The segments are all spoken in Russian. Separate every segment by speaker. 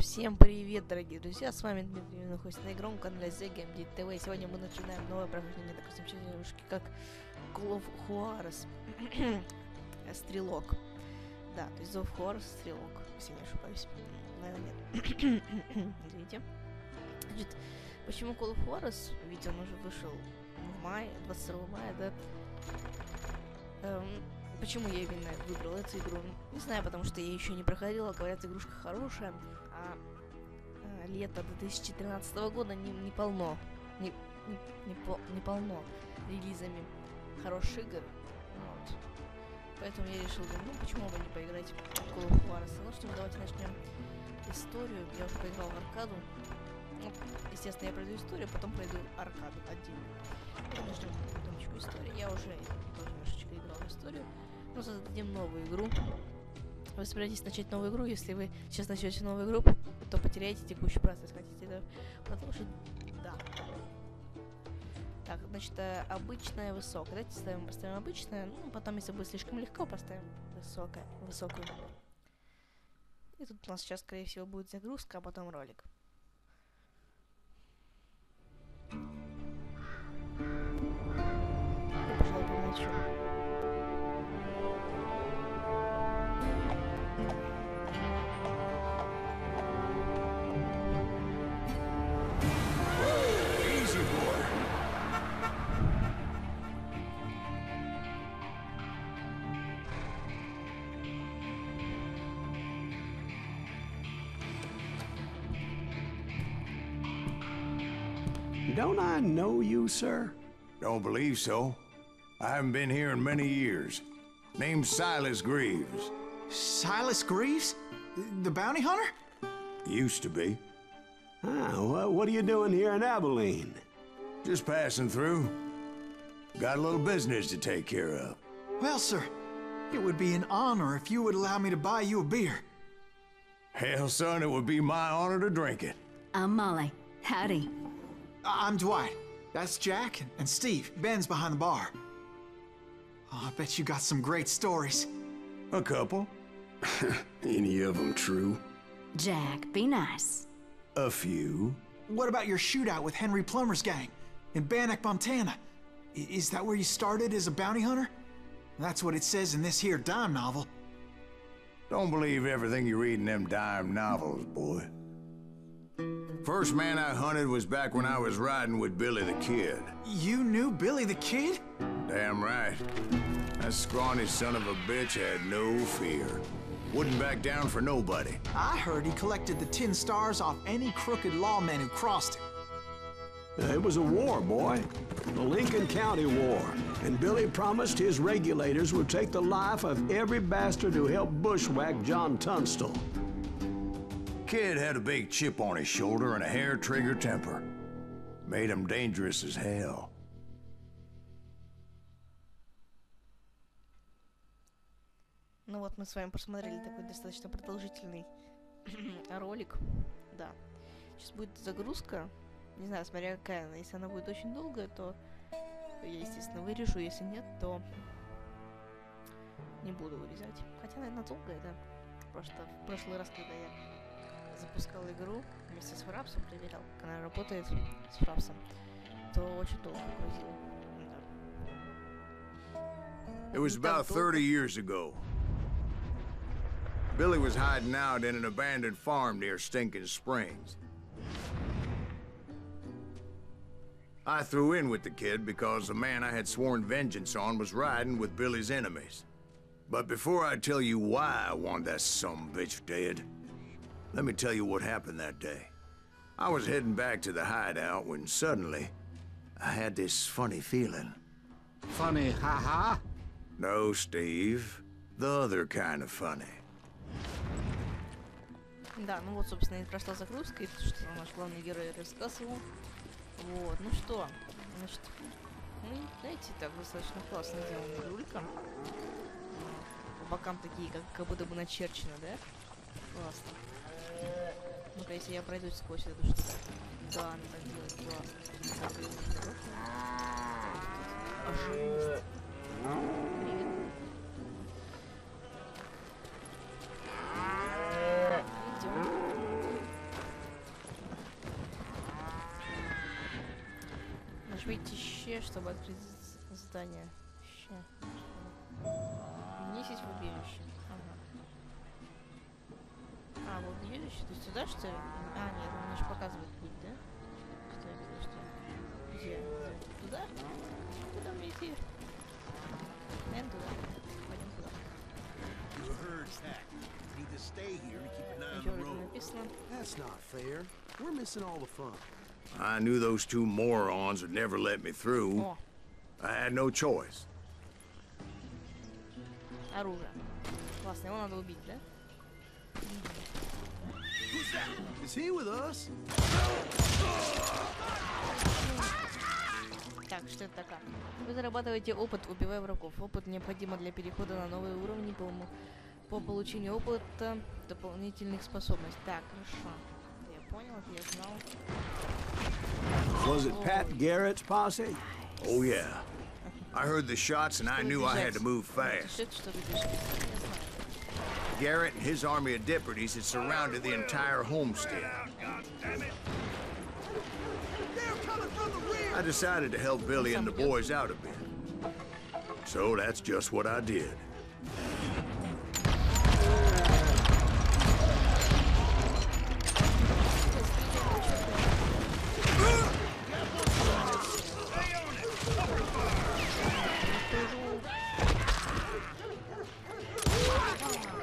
Speaker 1: Всем привет, дорогие друзья, с вами Дмитрий, находится на игровом канале The Game TV. Сегодня мы начинаем новое прохождение такой замечательной игрушки, как Хуарес. Стрелок. Да, то есть зов Хуарес, Стрелок, если не ошибаюсь. Наверное, нет. Извините. Значит, почему Call of Juarez? Ведь он уже вышел в мае, 22 мая, да? Почему я именно выбрал эту игру? Не знаю, потому что я еще не проходила. Говорят, игрушка хорошая, а лето 2013 года не полно. Не полно релизами хороших игр. Вот. Поэтому я решил, ну почему бы не поиграть в Call of Juarez. Ну что, давайте начнем историю. Я уже поиграл в аркаду. Ну, естественно, я пройду историю, потом пройду аркаду отдельно. Начнем потомочку истории. Я уже тоже немножечко играл в историю. Но создадим новую игру. Вы собираетесь начать новую игру? Если вы сейчас начнете новую игру, то потеряете текущий процесс. Хотите это продолжить? Да. Так, значит, обычная, высокая. Давайте поставим обычное. Ну, потом, если будет слишком легко, поставим высокую. И тут у нас сейчас, скорее всего, будет загрузка, а потом ролик. Я, пожалуй, помолчу.
Speaker 2: Don't I know you, sir?
Speaker 3: Don't believe so. I haven't been here in many years. Name's Silas Greaves.
Speaker 4: Silas Greaves? The bounty hunter?
Speaker 3: Used to be.
Speaker 2: Ah, what are you doing here in Abilene?
Speaker 3: Just passing through. Got a little business to take care of.
Speaker 4: Well, sir, it would be an honor if you would allow me to buy you a beer.
Speaker 3: Hell, son, it would be my honor to drink it.
Speaker 5: I'm Molly. Howdy.
Speaker 4: I'm Dwight. That's Jack and Steve. Ben's behind the bar. Oh, I bet you got some great stories.
Speaker 3: A couple.
Speaker 2: Any of them true?
Speaker 5: Jack, be nice.
Speaker 3: A few.
Speaker 4: What about your shootout with Henry Plummer's gang in Bannock, Montana? Is that where you started as a bounty hunter? That's what it says in this here dime novel.
Speaker 3: Don't believe everything you read in them dime novels, boy. First man I hunted was back when I was riding with Billy the Kid.
Speaker 4: You knew Billy the Kid?
Speaker 3: Damn right. That scrawny son of a bitch had no fear. Wouldn't back down for nobody.
Speaker 4: I heard he collected the 10 stars off any crooked lawmen who crossed him.
Speaker 2: It was a war, boy. The Lincoln County War. And Billy promised his regulators would take the life of every bastard who helped bushwhack John Tunstall.
Speaker 3: Kid had a big chip on his shoulder and a hair-trigger temper. Made him dangerous as hell.
Speaker 1: Ну вот, мы с вами посмотрели такой достаточно продолжительный ролик. Да. Сейчас будет загрузка. Не знаю, смотря какая она. Если она будет очень долгая, то я, естественно, вырежу. Если нет, то не буду вырезать. Хотя, наверное, долгая, да. Просто в прошлый раз, когда я запускал игру вместе с Фрапсом, проверял, как она работает с Фрапсом, то очень долго грузил.
Speaker 3: It was about 30 years ago. Billy was hiding out in an abandoned farm near Stinking Springs. I threw in with the kid because the man I had sworn vengeance on was riding with Billy's enemies. But before I tell you why I want that sumbitch dead, let me tell you what happened that day. I was heading back to the hideout when suddenly I had this funny feeling.
Speaker 6: Funny, ha-ha?
Speaker 3: No, Steve. The other kind of funny.
Speaker 1: Да, ну вот, собственно, и прошла загрузка, и что наш главный герой рассказывал. Вот, ну что, значит, ну, знаете, так достаточно классно сделана игрулька. По бокам такие, как будто бы начерчено, да? Классно. Ну-ка, если я пройду сквозь эту штуку. Да, она так делает, классно. Пожалуйста. Привет. Идем. Нажмите Щ, чтобы открыть здание. Щ. Внесись в убежище. Ага. А, в убежище? То есть сюда, что ли? А, нет, он мне же показывает путь, да? Что? Где? Туда? Куда мне идти? Наверное, туда. Пойдем туда. Еще вроде написано.
Speaker 2: That's not fair. We're missing all the fun.
Speaker 3: I knew those two morons would never let me through.
Speaker 1: О,
Speaker 3: I had no choice.
Speaker 1: оружие. Классно, его надо убить, да?
Speaker 2: Is he with us?
Speaker 1: Так, что это такое? Вы зарабатываете опыт, убивая врагов. Опыт необходимо для перехода на новые уровни по получению опыта дополнительных способностей. Так, хорошо. Я понял, это я знал.
Speaker 2: Was it Pat Garrett's posse?
Speaker 3: Oh, yeah. I heard the shots and I knew I had to move fast.
Speaker 1: Что это, чтобы бежать? Я знаю.
Speaker 3: Garrett and his army of deputies had surrounded the entire homestead. I decided to help Billy and the boys out a bit. So that's just what I did.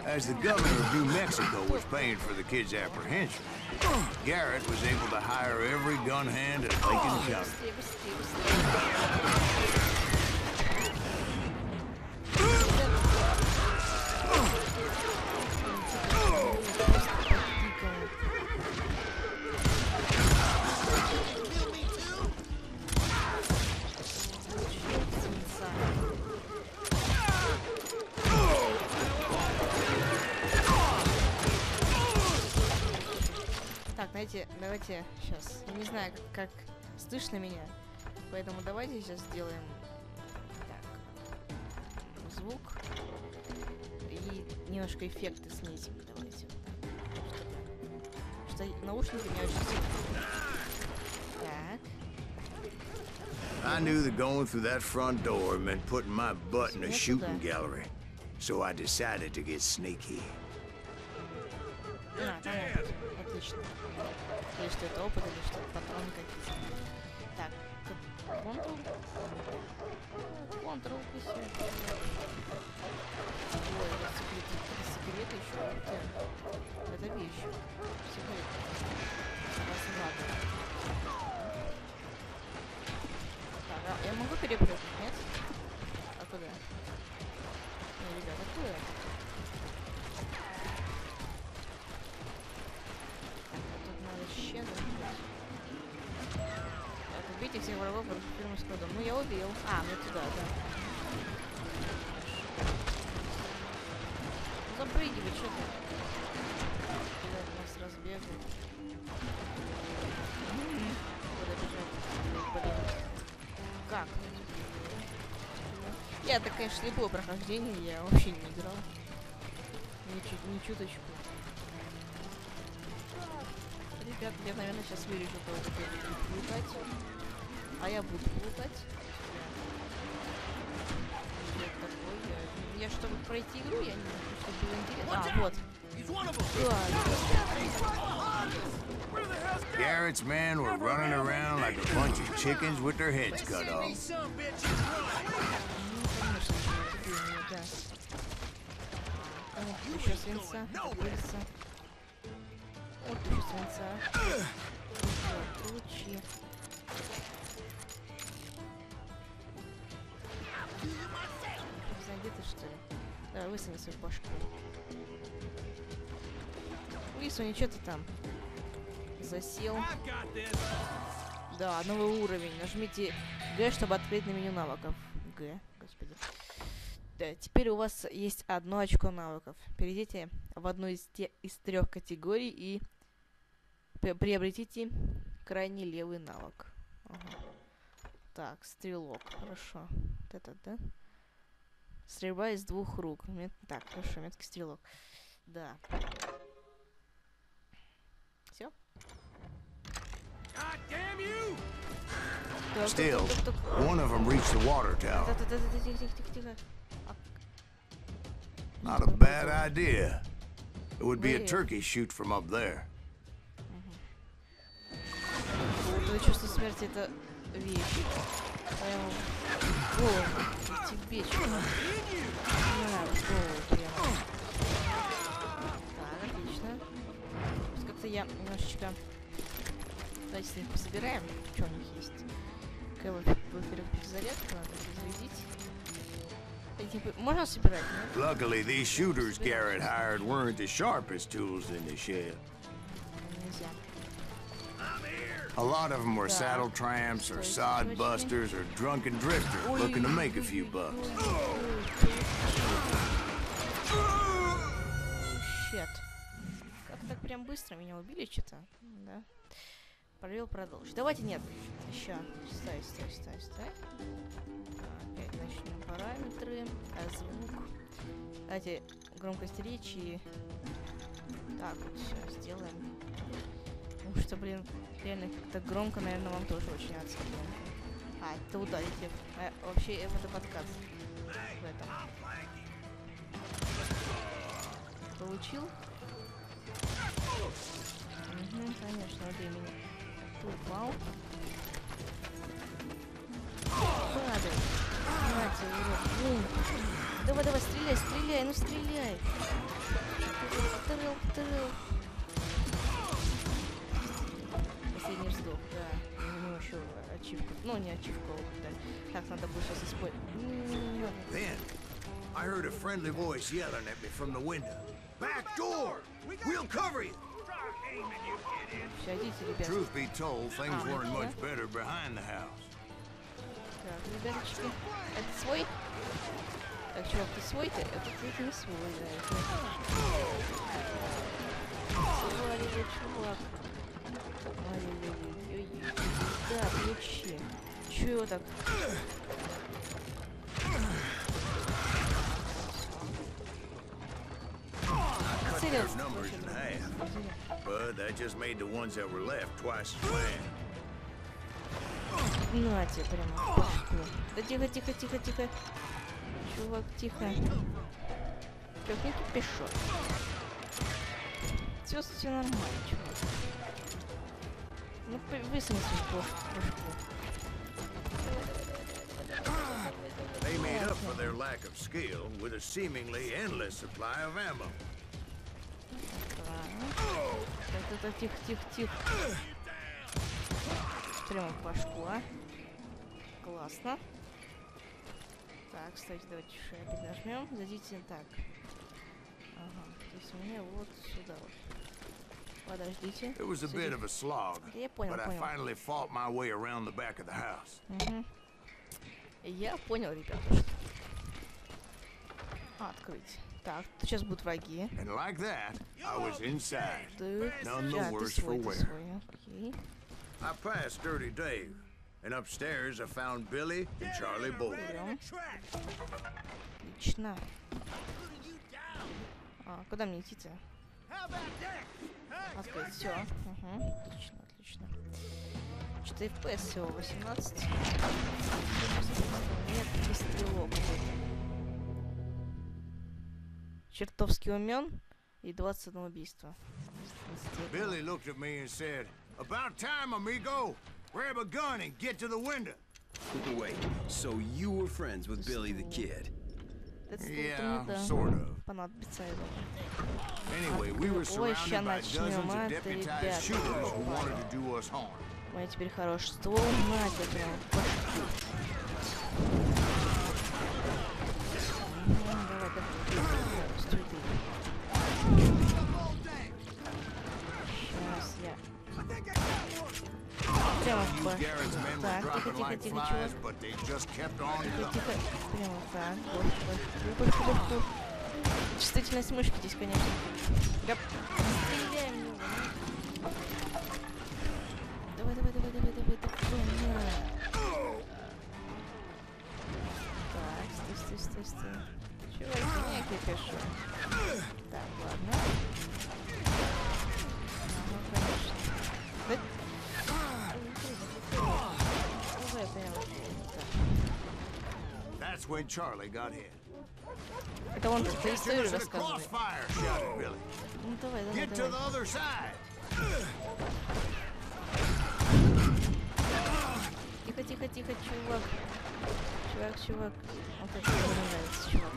Speaker 3: As the governor of New Mexico was paying for the kids' apprehension, Garrett was able to hire every gun hand in Lincoln County.
Speaker 1: Так, давайте сейчас. Я не знаю, как слышно меня. Поэтому давайте сейчас сделаем так. Звук. И немножко эффекты снизим. Давайте вот так. Что наушники меня очень сильно. Так.
Speaker 3: I knew that going through that front door meant putting my butt in a shooting gallery. So I decided to get sneaky.
Speaker 1: А, там опыт. Отлично. Или что это опыт, или что это патроны какие-то. Так, Ctrl. Ctrl, все. Ой, секреты еще. Это вещь. Секрет. Ладно. Так, а я могу перепрыгнуть, нет? А куда? Не, ребят, откуда? Убейте всех врагов в первым складом. Ну я убил. А, мне туда, да. Запрыгивай, что ты? Куда нас разбегают? Куда бежать? Блин. Как? Я это, конечно, не было прохождения, я вообще не играл. Ни чуточку. Ребят, я, наверное, сейчас вырежу того, как я буду плутать. А я буду плутать. Я чтобы пройти игру, я не знаю, чтобы было интересно. А, вот.
Speaker 3: Garrett's men were running around like a bunch of chickens with their heads cut off.
Speaker 1: Еще свинца. Вот еще свинца. Получи. Где ты, что ли? Давай, высуни свою башку. Высуни, что ты там? Засел. Да, новый уровень. Нажмите Г, чтобы открыть на меню навыков. Г, господи. Да, теперь у вас есть 1 очко навыков. Перейдите в одну из 3 категорий и приобретите крайне левый навык. Ага. Так, стрелок. Хорошо. Вот этот, да? Стрельба из 2 рук. Так, хорошо, меткий стрелок. Да. Все?
Speaker 3: Still, one of them reached the water tower.
Speaker 1: Тихо.
Speaker 3: Not a bad idea. It would be a turkey shoot from up there.
Speaker 1: Твое чувство смерти — это вещь. Прямо в голову. Тебе что? На, в голову прямо. Так, отлично. Как-то я немножечко... Давайте с них пособираем, что у них есть. Во-первых, перезарядку надо зарядить. Можно собирать, нет?
Speaker 3: Luckily, these shooters Garrett hired weren't the sharpest tools in the shed.
Speaker 1: Нельзя.
Speaker 3: A lot of them were saddle tramps or sod busters or drunken drifters looking to make a few bucks.
Speaker 1: Щет. Как так прям быстро меня убили что-то? Да. Провел, продолжить. Давайте, нет. Еще. Стой. Опять начнем параметры. Звук. Давайте громкость речи. Так, вот все сделаем. Потому что, блин, реально как-то громко, наверное, вам тоже очень адски. А, это ударите. Вообще, это подкат. В этом. Получил? Угу, конечно, убей меня. Упал. Падай. Нате, урод. Давай, стреляй, ну стреляй. Вторил. Последний вздох, да. У него еще ачивку. Ну, не ачивку, да. Так, надо будет сейчас использовать.
Speaker 3: Then, I heard a friendly voice yelling at me from the window. Back door! We'll cover you! Truth be told, things weren't much better behind the house.
Speaker 1: Так, ребяточки, это свой? Так, чувак, ты свой-то? Это ты не свой, да. Свой, чувак. Ой-ой-ой-ой-ой. Да, ключи. Чё так?
Speaker 3: Their numbers in half, but that just made the ones that were left twice as mad.
Speaker 1: На тебе прямо пашку. Да тихо. Чувак, тихо. Как не кипишо. Все нормально, чувак. Ну, высунись в башку.
Speaker 3: They made up for their lack of skill with a seemingly endless supply of ammo.
Speaker 1: Так, тихо. Прямо в башку, а? Классно. Так, кстати, давайте шею поднажмем. Зайдите так. Ага, то есть у меня вот сюда вот. Подождите.
Speaker 3: It was a bit of a slog,
Speaker 1: Я понял.
Speaker 3: but I finally fought my way around the back of the house.
Speaker 1: Я понял, ребята. Открыть. Так, тут сейчас будут враги.
Speaker 3: And like that, I was inside. None the
Speaker 1: Ты
Speaker 3: worse for
Speaker 1: свой,
Speaker 3: wear.
Speaker 1: Окей.
Speaker 3: I passed Dirty Dave, and upstairs I found Billy and Charlie Bull.
Speaker 1: Отлично. А, куда мне идти-то? Открыть, все. Отлично. Что-то FPS всего 18. Нет, не стрелок. Чертовски умен и 21 убийство.
Speaker 3: Billy looked at me and said, "About time, amigo. Grab a gun and get to the window."
Speaker 7: Wait, so you were friends with Billy the Kid?
Speaker 3: Yeah, sort of.
Speaker 1: Понадобится его.
Speaker 3: Anyway, we were surrounded by dozens of deputized shooters who wanted to do us harm.
Speaker 1: У меня теперь хороший ствол. На тебя прям в башку. Давай. Стой ты. Сейчас я. Прямо в башку. Так, тихо, чувак. Тихо. Прямо так. Башку. Чувствительность мышки здесь, конечно. Стреляем его. Давай. Так, стой. Чего ты меня кипишу? Так, ладно. Ну, конечно. Давай
Speaker 3: when Charlie got hit.
Speaker 1: Это он по
Speaker 3: Get to
Speaker 1: историю
Speaker 3: the
Speaker 1: рассказывает.
Speaker 3: crossfire, shouted Billy.
Speaker 1: Ну давай, давай,
Speaker 3: Get to the
Speaker 1: давай.
Speaker 3: other side.
Speaker 1: Тихо, тихо, тихо, чувак. Чувак. Вот это мне нравится, чувак.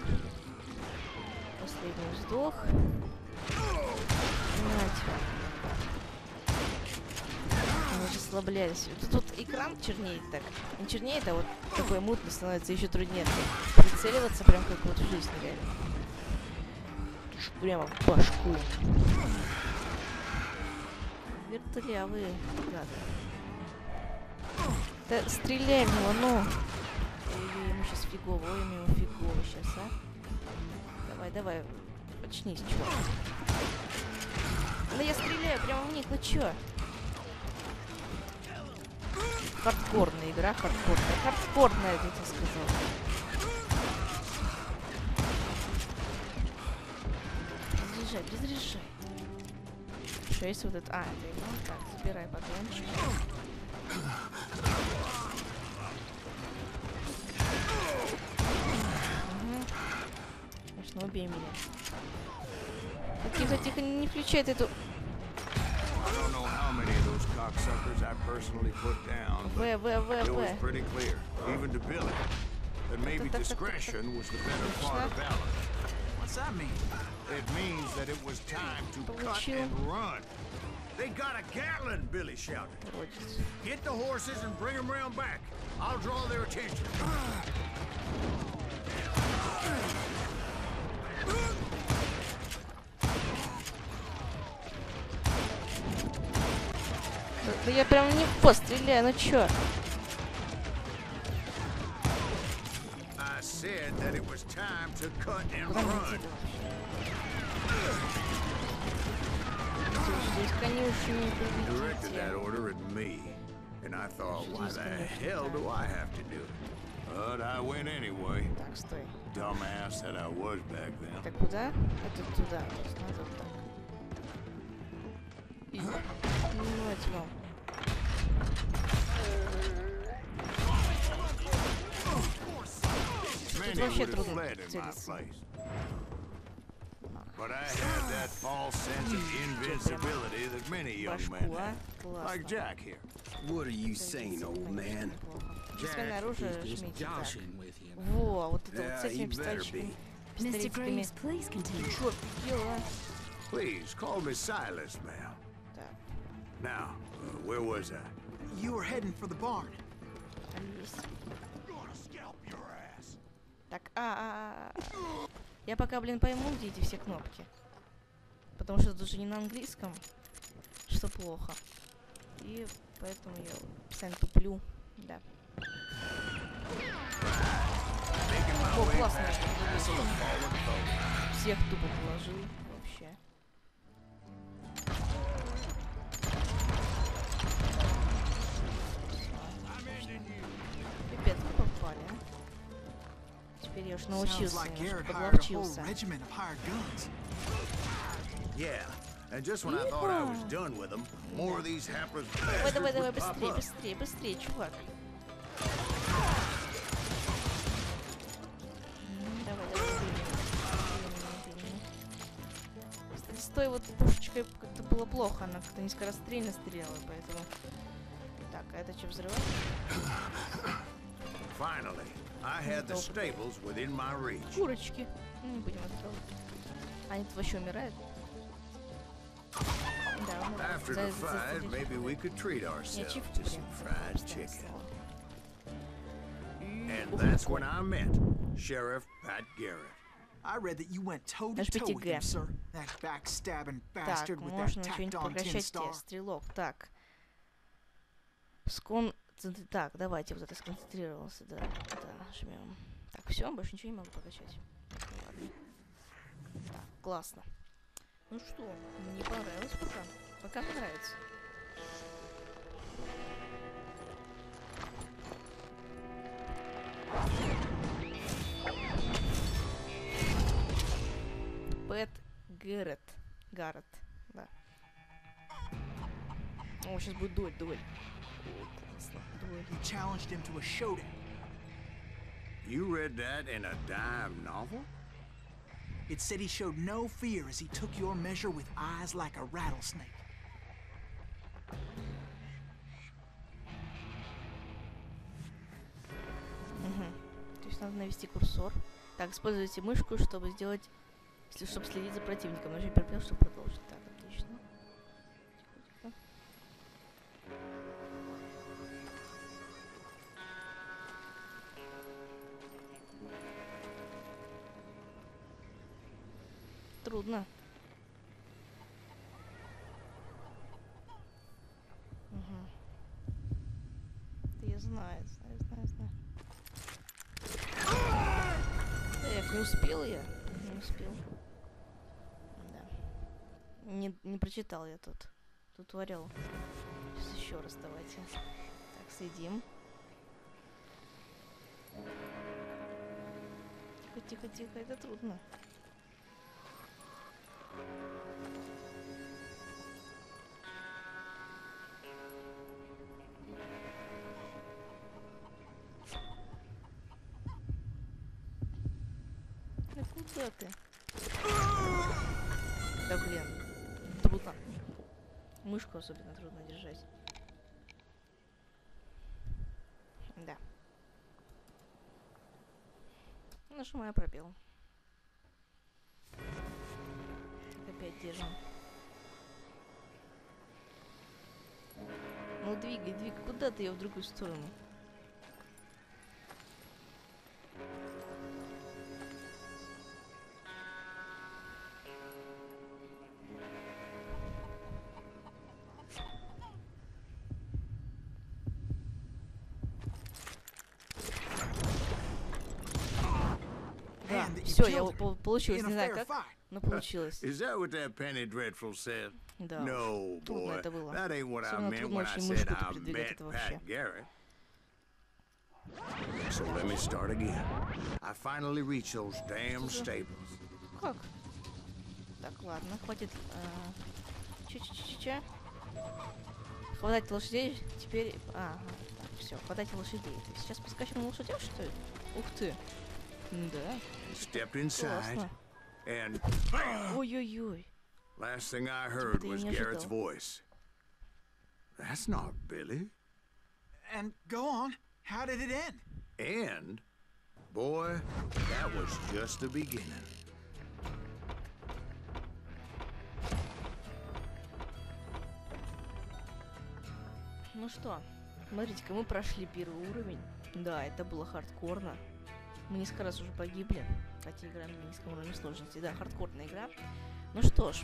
Speaker 1: Последний вздох. Мы расслаблялись. Тут экран чернеет так. Не чернеет, а вот такой мутный становится еще труднее. Прицеливаться прям как вот в жизни реально. Прямо в башку. Вертлявые гады. Да стреляй в него, ну! Ой, ему сейчас фигово, ему фигово сейчас, а? Давай, очнись, чувак. Да я стреляю прямо в них, ну чё? Хардкорная игра, хардкорная, я тебе сказал. Разряжай. Что есть вот это? А, это его. Так, забирай патрончик. Конечно, убей меня. Тихо, не включай эту...
Speaker 3: I don't know how many of those cocksuckers I personally put down, but it was pretty clear, even to Billy, that maybe discretion was the better part of valor.
Speaker 4: What's that mean?
Speaker 3: It means that it was time to cut and run. They got a Gatlin, Billy shouted. Get the horses and bring them round back. I'll draw their attention.
Speaker 1: Да я прям не постреляю, ну чё?
Speaker 3: I said that it was time to cut and run. Directed that order at me, and I thought, why the hell do I have to do it? But I went anyway.
Speaker 1: Так, стой.
Speaker 3: Dumbass that I was back then.
Speaker 1: Так куда? Это туда, то есть назад так. Ну, давайте вам. Тут вообще трудно целиться.
Speaker 3: But I had that false sense of invincibility that many young men have, like Jack here.
Speaker 7: What are you saying, old man?
Speaker 1: Единственное оружие жмите так. Во, вот это вот с этими пистолетиками.
Speaker 5: Mr. Graves, please continue.
Speaker 1: Черт, дела.
Speaker 3: Please call me Silas, ma'am.
Speaker 1: Так,
Speaker 3: Now, where was I?
Speaker 4: You were heading for the barn.
Speaker 1: есть. Так, я пока, блин, пойму, где эти все кнопки. Потому что тут же не на английском, что плохо. И поэтому я постоянно туплю. Да. О, классно. Всех тупо положил вообще. Пипец, вы попали, а? Теперь я уж научился, подловчился.
Speaker 3: Yeah, and just when I thought I was done with them, more of these hapless
Speaker 1: Давай,
Speaker 3: bastards would pop up.
Speaker 1: быстрее, чувак. Давай. Стой, вот пушечкой как-то было плохо, она как-то низкорастрельно стреляла, поэтому... Так, а это что, взрывать?
Speaker 3: Finally, I had the stables within my reach.
Speaker 1: Курочки. Не будем открывать. Они тут вообще умирают? Да, умирают.
Speaker 3: After the fight, maybe we could treat ourselves to some fried chicken. And that's when I met Sheriff Pat Garrett.
Speaker 4: I read that you went toe to toe with him, sir. That backstabbing bastard with that tacked on tin star.
Speaker 1: Стрелок. Так. Так, давайте вот это сконцентрировался. Да, жмем. Так, все, больше ничего не могу прокачать. Ладно. Так, классно. Ну что, мне понравилось пока. Пока понравится. Пэт Гаррет. Да. О, сейчас будет дуэль. О, классно. Дуэль.
Speaker 4: You challenged him to a showdown.
Speaker 3: You read that in a dime novel?
Speaker 4: It said he showed no fear as he took your measure with eyes like a rattlesnake.
Speaker 1: То есть надо навести курсор. Так, используйте мышку, чтобы сделать, чтобы следить за противником. Нажми пропел, чтобы продолжить. Так, отлично. Тихо, тихо. Трудно. Да я знаю. Эх, не успел я. Не успел. Да. Не прочитал я тут. Тут варил. Сейчас еще раз давайте. Так, следим. Тихо, это трудно. Да куда ты? Да блин, трудно. Мышку особенно трудно держать. Да. Нажимаю пробел. Опять держим. Ну двигай, куда ты ее в другую сторону? Да, все, я получилось, не знаю как, но получилось.
Speaker 3: Is that what that Penny Dreadful said?
Speaker 1: Да,
Speaker 3: No,
Speaker 1: трудно
Speaker 3: boy.
Speaker 1: это было.
Speaker 3: That ain't what I
Speaker 1: Особенно
Speaker 3: meant
Speaker 1: трудно
Speaker 3: when I
Speaker 1: очень
Speaker 3: said
Speaker 1: мышку
Speaker 3: I
Speaker 1: передвигать
Speaker 3: met
Speaker 1: это вообще.
Speaker 3: Pat Garrett. So let me start again. I finally reached those damn stables.
Speaker 1: Как? Так, ладно, хватит. Ча-ча-ча-ча. Хватать лошадей, теперь... Ага, так, все, хватать лошадей. То есть сейчас поскачем на лошадях, что ли? Ух ты. Да.
Speaker 3: Stepped inside,
Speaker 1: Классно.
Speaker 3: and
Speaker 1: Ой-ой-ой.
Speaker 3: last thing I heard
Speaker 1: Типа-то я
Speaker 3: was
Speaker 1: не
Speaker 3: Garrett's
Speaker 1: ожидал.
Speaker 3: voice. That's not Billy.
Speaker 4: And go on. How did it end?
Speaker 3: And, boy, that was just the beginning.
Speaker 1: Ну что, смотрите-ка, мы прошли первый уровень. Да, это было хардкорно. Мы несколько раз уже погибли, хотя играем на низком уровне сложности. Да, хардкорная игра. Ну что ж,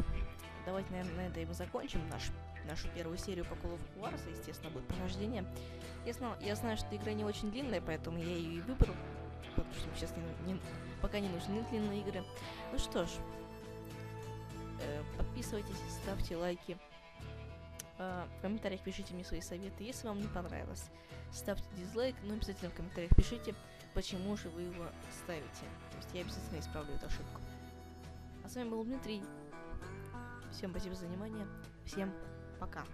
Speaker 1: давайте, наверное, на этом и закончим нашу первую серию по Call of Juarez. Естественно, будет прохождение. Я знаю, что игра не очень длинная, поэтому я ее и выбрал. Потому что сейчас пока не нужны длинные игры. Ну что ж, подписывайтесь, ставьте лайки. В комментариях пишите мне свои советы, если вам не понравилось. Ставьте дизлайк, но обязательно в комментариях пишите, почему же вы его ставите. То есть я обязательно исправлю эту ошибку. А с вами был Дмитрий. Всем спасибо за внимание. Всем пока.